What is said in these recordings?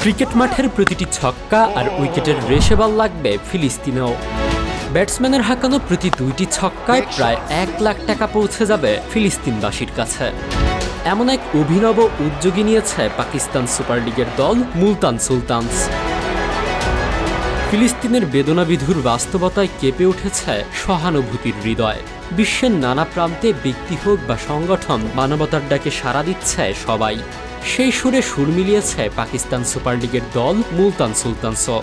Cricket মাঠের প্রতিটি ছক্কা আর উইকেটের রেশে বল লাগবে ফিলিস্তিনেও। ব্যাটসম্যানের হাঁকানো প্রতি ২টি ছক্কায় প্রায় ১ লাখ টাকা পৌঁছে যাবে ফিলিস্তিনবাসীর কাছে। এমন এক অভিনব উদ্যোগী নিয়েছে পাকিস্তান সুপার লিগের দল মুলতান সুলতানস। ফিলিস্তিনের বেদনাবিধুর বাস্তবতায় কেঁপে উঠেছে সহানুভূতির হৃদয়। বিশ্বের নানা প্রান্তে ব্যক্তি হোক বা সংগঠন মানবতার ডাকে সাড়া দিচ্ছে সবাই। সেই সুরে সুর মিলিয়েছে পাকিস্তান সুপার লিগের দল মুলতান সুলতানসও।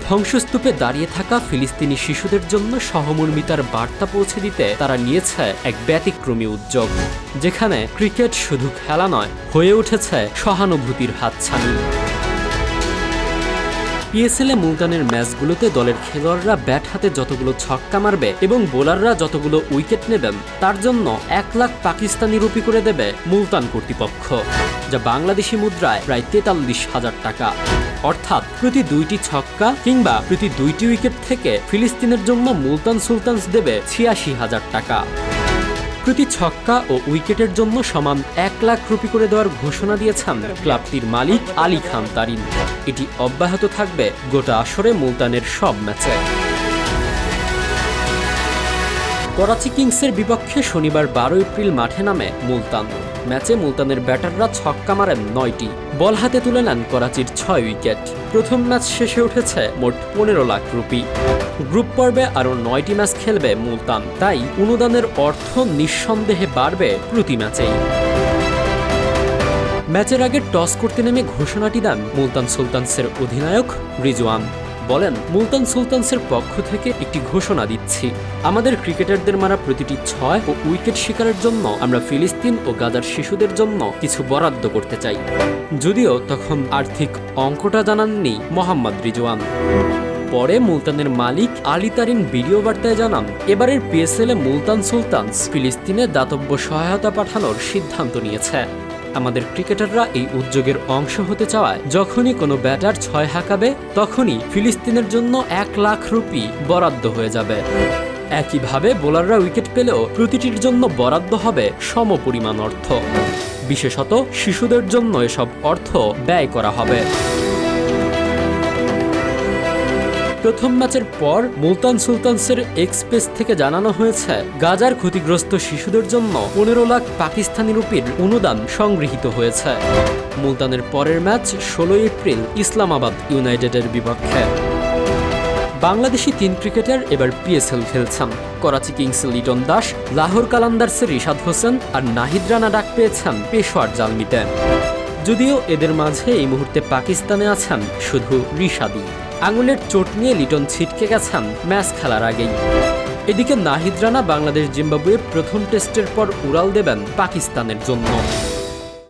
ধ্বংসস্তূপে দাঁড়িয়ে থাকা ফিলিস্তিনি শিশুদের জন্য সহমর্মিতার বার্তা পৌঁছে দিতে তারা নিয়েছে এক ব্যতিক্রমী উদ্যোগ, যেখানে ক্রিকেট শুধু খেলা নয়, হয়ে উঠেছে সহানুভূতির হাতছানি। পিএসএলে মুলতানের ম্যাচগুলোতে দলের খেলোয়াড়রা ব্যাট হাতে যতগুলো ছক্কা মারবে এবং বোলাররা যতগুলো উইকেট নেবেন তার জন্য ১ লাখ পাকিস্তানি রুপি করে দেবে মুলতান কর্তৃপক্ষ, যা বাংলাদেশি মুদ্রায় প্রায় ৪৩,০০০ টাকা। অর্থাৎ প্রতি ২টি ছক্কা কিংবা প্রতি ২টি উইকেট থেকে ফিলিস্তিনের জন্য মুলতান সুলতানস দেবে ৮৬,০০০ টাকা। প্রতি ছক্কা ও উইকেটের জন্য সমান ১ লাখ রুপি করে দেওয়ার ঘোষণা দিয়েছেন ক্লাবটির মালিক আলী খান তারিন। এটি অব্যাহত থাকবে গোটা আসরে মুলতানের সব ম্যাচে। করাচি কিংসের বিপক্ষে শনিবার ১২ এপ্রিল মাঠে নামে মুলতান। ম্যাচে মুলতানের ব্যাটাররা ছক্কা মারেন ৯টি, বল হাতে তুলে নেন করাচির ৬ উইকেট। প্রথম ম্যাচ শেষে উঠেছে মোট ১৫ লাখ রুপি। গ্রুপ পর্বে আরও ৯টি ম্যাচ খেলবে মুলতান, তাই অনুদানের অর্থ নিঃসন্দেহে বাড়বে প্রতি ম্যাচেই। ম্যাচের আগে টস করতে নেমে ঘোষণাটি দেন মুলতান সুলতানসের অধিনায়ক রিজওয়ান। বলেন, মুলতান সুলতানসের পক্ষ থেকে একটি ঘোষণা দিচ্ছি, আমাদের ক্রিকেটারদের মারা প্রতিটি ৬ ও উইকেট শিকারের জন্য আমরা ফিলিস্তিন ও গাজার শিশুদের জন্য কিছু বরাদ্দ করতে চাই। যদিও তখন আর্থিক অঙ্কটা জানাননি মোহাম্মদ রিজওয়ান। পরে মুলতানের মালিক আলী তারিন ভিডিও বার্তায় জানান, এবারের পিএসএলে মুলতান সুলতানস ফিলিস্তিনে দাতব্য সহায়তা পাঠানোর সিদ্ধান্ত নিয়েছে। আমাদের ক্রিকেটাররা এই উদ্যোগের অংশ হতে চাওয়ায় যখনই কোনো ব্যাটার ৬ হাঁকাবে তখনই ফিলিস্তিনের জন্য ১ লাখ রুপি বরাদ্দ হয়ে যাবে। একইভাবে বোলাররা উইকেট পেলেও প্রতিটির জন্য বরাদ্দ হবে সমপরিমাণ অর্থ। বিশেষত শিশুদের জন্য এসব অর্থ ব্যয় করা হবে। প্রথম ম্যাচের পর মুলতান সুলতানসের এক্সপ্রেস থেকে জানানো হয়েছে, গাজার ক্ষতিগ্রস্ত শিশুদের জন্য ১৫ লাখ পাকিস্তানি রুপির অনুদান সংগৃহীত হয়েছে। মুলতানের পরের ম্যাচ ১৬ এপ্রিল ইসলামাবাদ ইউনাইটেডের বিপক্ষে। বাংলাদেশি ৩ ক্রিকেটার এবার পিএসএল খেলছেন। করাচি কিংসের লিটন দাস, লাহোর কালান্দার্সের রিশাদ হোসেন আর নাহিদ রানা ডাক পেয়েছেন পেশোয়ার জালমিতে। যদিও এদের মাঝে এই মুহূর্তে পাকিস্তানে আছেন শুধু রিশাদই। আঙুলের চোট নিয়ে লিটন ছিটকে গেছেন ম্যাচ খেলার আগেই। এদিকে নাহিদ রানা বাংলাদেশ জিম্বাবুয়ে প্রথম টেস্টের পর উড়াল দেবেন পাকিস্তানের জন্য।